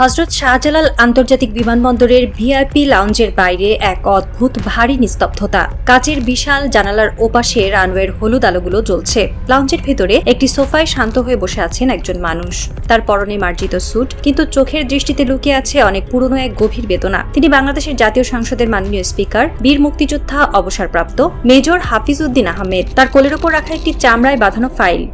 হযরত শাহজালাল আন্তর্জাতিক বিমানবন্দরের ভিআইপি লাউঞ্জের বাইরে এক অদ্ভুত ভারী নিস্তব্ধতা। কাচের বিশাল জানালার ওপাশে রানওয়ের হলুদ আলোগুলো জ্বলছে। লাউঞ্জের ভেতরে একটি সোফায় শান্ত হয়ে বসে আছেন একজন মানুষ। তার পরনে মার্জিত স্যুট, কিন্তু চোখের দৃষ্টিতে লুকিয়ে আছে অনেক পুরনো এক গভীর বেদনা। তিনি বাংলাদেশের জাতীয় সংসদের মাননীয় স্পিকার, বীর মুক্তিযোদ্ধা অবসরপ্রাপ্ত মেজর হাফিজউদ্দিন আহমেদ। তার কোলের ওপর রাখা একটি চামড়ায় বাঁধানো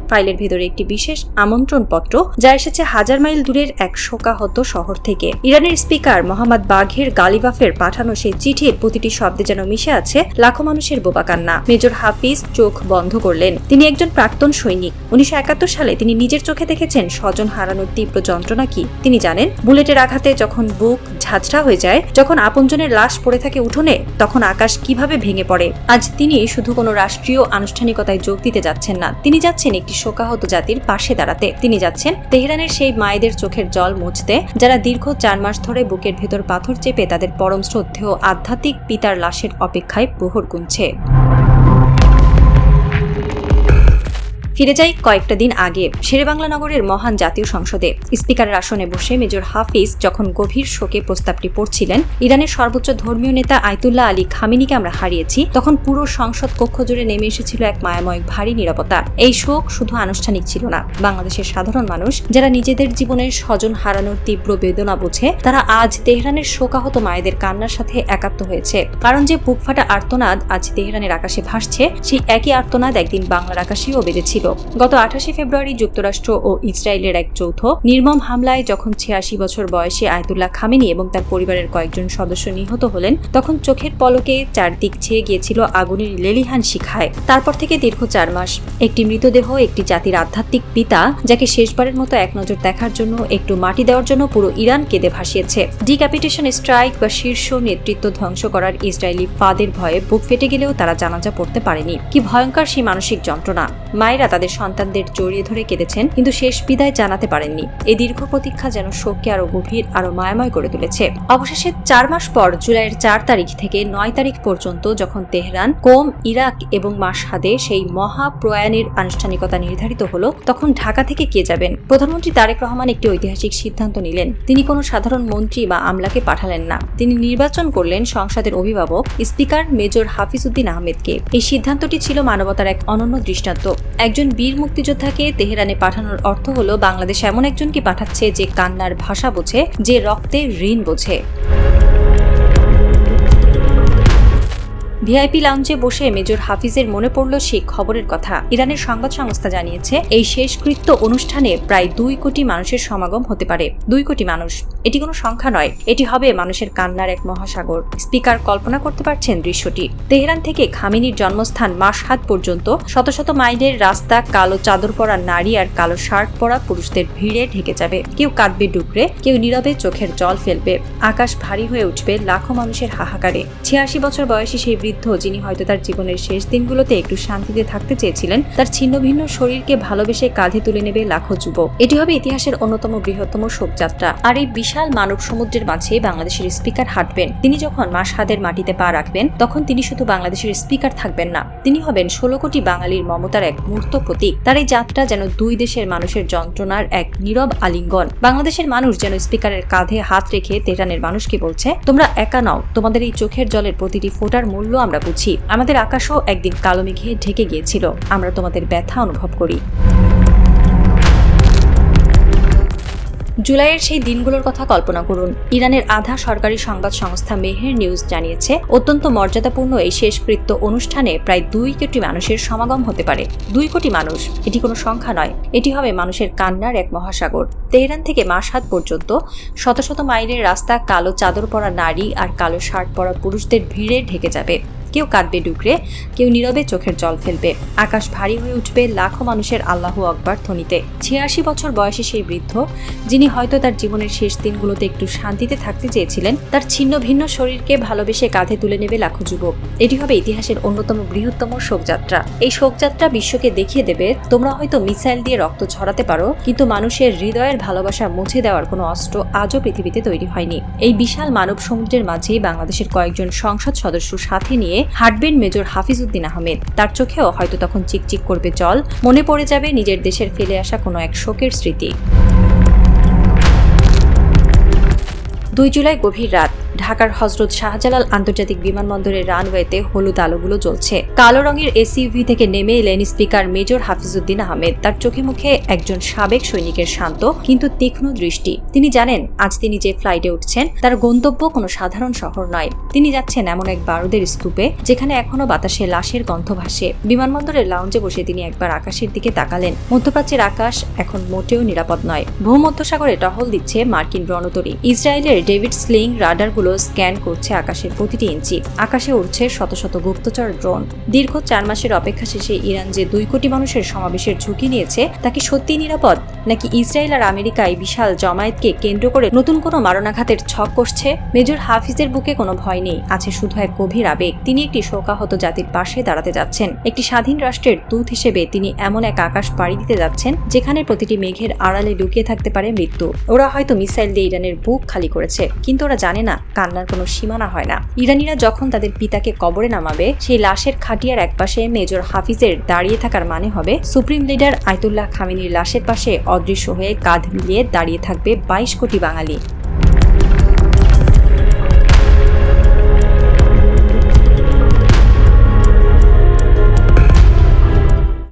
ফাইলের ভেতরে একটি বিশেষ আমন্ত্রণপত্র, যা এসেছে হাজার মাইল দূরের এক শোকাহত শহর থেকে। ইরানের স্পিকার মোহাম্মদ বাঘের গালিবাফের পাঠানো সেই চিঠির প্রতিটি শব্দে যেন মিশে আছে লাখো মানুষের বোবা কান্না। মেজর হাফিজ চোখ বন্ধ করলেন। তিনি একজন প্রাক্তন সৈনিক। 1971 সালে তিনি নিজের চোখে দেখেছেন স্বজন হারানোর তীব্র যন্ত্রণা কি। তিনি জানেন, বুলেটের আঘাতে যখন বুক ঝাঁঝরা হয়ে যায়, যখন আপনজনের লাশ পড়ে থাকে উঠোনে, তখন আকাশ কিভাবে ভেঙে পড়ে। আজ তিনি শুধু কোনো রাষ্ট্রীয় আনুষ্ঠানিকতায় যোগ দিতে যাচ্ছেন না, তিনি যাচ্ছেন একটি শোকাহত জাতির পাশে দাঁড়াতে। তিনি যাচ্ছেন তেহরানের সেই মায়েদের চোখের জল মুছতে, যারা দীর্ঘ 4 মাস ধরে বুকের ভেতর পাথর চেপে তাদের পরম শ্রদ্ধেয় আধ্যাত্মিক পিতার লাশের অপেক্ষায় প্রহর গুনছে। ফিরে যাই কয়েকটা দিন আগে। শেরেবাংলা নগরের মহান জাতীয় সংসদে স্পিকারের আসনে বসে মেজর হাফিজ যখন গভীর শোকে প্রস্তাবটি পড়ছিলেন, ইরানের সর্বোচ্চ ধর্মীয় নেতা আয়াতুল্লাহ আলী খামেনিকে আমরা হারিয়েছি, তখন পুরো সংসদ কক্ষ জুড়ে নেমে এসেছিল এক মায়াময় ভারী নীরবতা। এই শোক শুধু আনুষ্ঠানিক ছিল না। বাংলাদেশের সাধারণ মানুষ, যারা নিজেদের জীবনের স্বজন হারানোর তীব্র বেদনা বোঝে, তারা আজ তেহরানের শোকাহত মায়েদের কান্নার সাথে একাত্ম হয়েছে। কারণ যে বুক ফাটা আর্তনাদ আজ তেহরানের আকাশে ভাসছে, সেই একই আর্তনাদ একদিন বাংলার আকাশেও বেজেছিল। গত 28 ফেব্রুয়ারি যুক্তরাষ্ট্র ও ইসরায়েলের এক যৌথ নির্মম হামলায় যখন 86 বছর বয়সী আয়াতুল্লাহ খামেনি এবং তার পরিবারের কয়েকজন সদস্য নিহত হলেন, তখন চোখের পলকে চারদিক ছেয়ে গিয়েছিল আগুনের লেলিহান শিখায়। তারপর থেকে দীর্ঘ 4 মাস একটি মৃতদেহ, একটি জাতির আধ্যাত্মিক পিতা, যাকে শেষবারের মতো এক নজর দেখার জন্য, একটু মাটি দেওয়ার জন্য পুরো ইরান কেঁদে ভাসিয়েছে। ডিক্যাপিটেশন স্ট্রাইক বা শীর্ষ নেতৃত্ব ধ্বংস করার ইসরায়েলি ফাঁদের ভয়ে বুক ফেটে গেলেও তারা জানাজা পড়তে পারেনি। কি ভয়ঙ্কর সেই মানসিক যন্ত্রণা। মায়েরা তাদের সন্তানদের জড়িয়ে ধরে কেঁদেছেন, কিন্তু শেষ বিদায় জানাতে পারেননি। এই দীর্ঘ প্রতীক্ষা যেন শোককে আরো গভীর, আরো মায়াময় করে তুলেছে। অবশেষে 4 মাস পর জুলাইয়ের 4 তারিখ থেকে 9 তারিখ পর্যন্ত যখন তেহরান, কোম, ইরাক এবং মাশহাদে সেই মহাপ্রয়াণের আনুষ্ঠানিকতা নির্ধারিত হলো, তখন ঢাকা থেকে কে যাবেন? প্রধানমন্ত্রী তারেক রহমান একটি ঐতিহাসিক সিদ্ধান্ত নিলেন। তিনি কোনো সাধারণ মন্ত্রী বা আমলাকে পাঠালেন না। তিনি নির্বাচন করলেন সংসদের অভিভাবক স্পিকার মেজর হাফিজউদ্দিন আহমেদকে। এই সিদ্ধান্তটি ছিল মানবতার এক অনন্য দৃষ্টান্ত। একজন বীর মুক্তিযোদ্ধাকে তেহরানে পাঠানোর অর্থ হলো বাংলাদেশ এমন একজনকে পাঠাচ্ছে যে কান্নার ভাষা বোঝে, যে রক্তের ঋণ বোঝে। ভিআইপি লাউঞ্জে বসে মেজর হাফিজের মনে পড়ল সেই খবরের কথা। ইরানের সংবাদ সংস্থা জানিয়েছে, এই শেষকৃত্য অনুষ্ঠানে প্রায় 2 কোটি মানুষের সমাগম হতে পারে। 2 কোটি মানুষ, এটি কোনো সংখ্যা নয়, এটি হবে মানুষের কান্নার এক মহাসাগর। স্পিকার কল্পনা করতে পারছেন দৃশ্যটি? তেহরান থেকে খামেনির জন্মস্থান মাশহাদ পর্যন্ত শত শত মাইলের রাস্তা কালো চাদর পরা নারী আর কালো শার্ট পরা পুরুষদের ভিড়ে ঢেকে যাবে। কেউ কাঁদবে ডুকরে, কেউ নীরবে চোখের জল ফেলবে। আকাশ ভারী হয়ে উঠবে লাখো মানুষের হাহাকারে। 86 বছর বয়সী সেই বৃদ্ধ, যিনি হয়তো তার জীবনের শেষ দিনগুলোতে একটু শান্তিতে থাকতে চেয়েছিলেন, তার ছিন্ন ভিন্ন শরীরকে ভালোবেসে কাঁধে তুলে নেবে লাখো যুবক। এটি হবে ইতিহাসের অন্যতম বৃহত্তম শোকযাত্রা। আর এই বিশাল মানব সমুদ্রের মাঝে বাংলাদেশের স্পিকার হাঁটবেন। তিনি যখন মাশহাদের মাটিতে পা রাখবেন, তখন তিনি শুধু বাংলাদেশের স্পিকার থাকবেন না, তিনি হবেন 16 কোটি বাঙালির মমতার এক মূর্ত প্রতীক। তার এই যাত্রা যেন 2 দেশের মানুষের যন্ত্রণার এক নীরব আলিঙ্গন। বাংলাদেশের মানুষ যেন স্পিকারের কাঁধে হাত রেখে তেহরানের মানুষকে বলছে, তোমরা একা নাও, তোমাদের এই চোখের জলের প্রতিটি ফোঁটার মূল্য আমরা বুঝি। আমাদের আকাশও একদিন কালো মেঘে ঢেকে গিয়েছিল, আমরা তোমাদের ব্যথা অনুভব করি। জুলাইয়ের সেই দিনগুলোর কথা কল্পনা করুন। ইরানের আধা সরকারি সংবাদ সংস্থা মেহের নিউজ জানিয়েছে, অত্যন্ত মর্যাদাপূর্ণ এই শেষকৃত্য অনুষ্ঠানে প্রায় 2 কোটি মানুষের সমাগম হতে পারে। 2 কোটি মানুষ, এটি কোনো সংখ্যা নয়, এটি হবে মানুষের কান্নার এক মহাসাগর। তেহরান থেকে মাশহাদ পর্যন্ত শত শত মাইলের রাস্তা কালো চাদর পরা নারী আর কালো শার্ট পরা পুরুষদের ভিড়ে ঢেকে যাবে। কেউ কাঁদবে ডুকরে, কেউ নীরবে চোখের জল ফেলবে। আকাশ ভারী হয়ে উঠবে লাখো মানুষের আল্লাহু আকবার ধ্বনিতে। 86 বছর বয়সী সেই বৃদ্ধ, যিনি হয়তো তার জীবনের শেষ দিনগুলোতে একটু শান্তিতে থাকতে চেয়েছিলেন, তার ছিন্ন ভিন্ন শরীরকে ভালোবেসে কাঁধে তুলে নেবে লাখো যুবক। এটি হবে ইতিহাসের অন্যতম বৃহত্তম শোকযাত্রা। এই শোকযাত্রা বিশ্বকে দেখিয়ে দেবে, তোমরা হয়তো মিসাইল দিয়ে রক্ত ছড়াতে পারো, কিন্তু মানুষের হৃদয়ের ভালোবাসা মুছে দেওয়ার কোনো অস্ত্র আজও পৃথিবীতে তৈরি হয়নি। এই বিশাল মানব সমুদ্রের মাঝেই বাংলাদেশের কয়েকজন সংসদ সদস্য সাথে নিয়ে হাঁটবেন মেজর হাফিজউদ্দিন আহমেদ। তার চোখেও হয়তো তখন চিকচিক করবে জল, মনে পড়ে যাবে নিজের দেশের ফেলে আসা কোনো এক শোকের স্মৃতি। 2 জুলাই গভীর রাত, ঢাকার হযরত শাহজালাল আন্তর্জাতিক বিমানবন্দরের রানওয়েতে হলুদ আলোগুলো জ্বলছে। কালো রঙের এসইউভি থেকে নেমে এলেন স্পিকার মেজর হাফিজউদ্দিন আহমেদ। তার চোখে মুখে একজন সাবেক সৈনিকের শান্ত কিন্তু তীক্ষ্ণ দৃষ্টি। তিনি জানেন আজ তিনি যে ফ্লাইটে উঠছেন তার গন্তব্য কোনো সাধারণ শহর নয়। তিনি যাচ্ছেন এমন এক বারুদের স্তূপে যেখানে এখনো বাতাসে লাশের গন্ধ ভাসে। বিমানবন্দরের লাউঞ্জে বসে তিনি একবার আকাশের দিকে তাকালেন। মধ্যপ্রাচ্যের আকাশ এখন মোটেও নিরাপদ নয়। ভূমধ্যসাগরে টহল দিচ্ছে মার্কিন রণতরী। ইসরায়েলের ডেভিড স্লিং রাডারগুলো স্ক্যান করছে আকাশের প্রতিটি ইঞ্চি। আকাশে উড়ছে শত শত গুপ্তচর ড্রোন। দীর্ঘ 4 মাসের অপেক্ষা শেষে ইরান যে 2 কোটি মানুষের সমাবেশের ঝুঁকি নিয়েছে তা কি সত্যিই নিরাপদ, নাকি ইসরায়েল আর আমেরিকায় বিশাল জমায়েতকে কেন্দ্র করে নতুন কোনো মারণাঘাতের ছক কষছে? মেজর হাফিজের বুকে কোনো ভয় নেই, আছে শুধু এক গভীর আবেগ। তিনি একটি শোকাহত জাতির পাশে দাঁড়াতে যাচ্ছেন। একটি স্বাধীন রাষ্ট্রের দূত হিসেবে তিনি এমন এক আকাশ পাড়ি দিতে যাচ্ছেন যেখানে প্রতিটি মেঘের আড়ালে লুকিয়ে থাকতে পারে মৃত্যু। ওরা হয়তো মিসাইল দিয়ে ইরানের বুক খালি করেছে, কিন্তু ওরা জানে না কান্নার কোনো সীমানা হয় না। ইরানিরা যখন তাদের পিতাকে কবরে নামাবে, সেই লাশের খাটিয়ার একপাশে মেজর হাফিজের দাঁড়িয়ে থাকার মানে হবে সুপ্রিম লিডার আয়াতুল্লাহ খামেনির লাশের পাশে অদৃশ্য হয়ে কাঁধ মিলিয়ে দাঁড়িয়ে থাকবে 22 কোটি বাঙালি।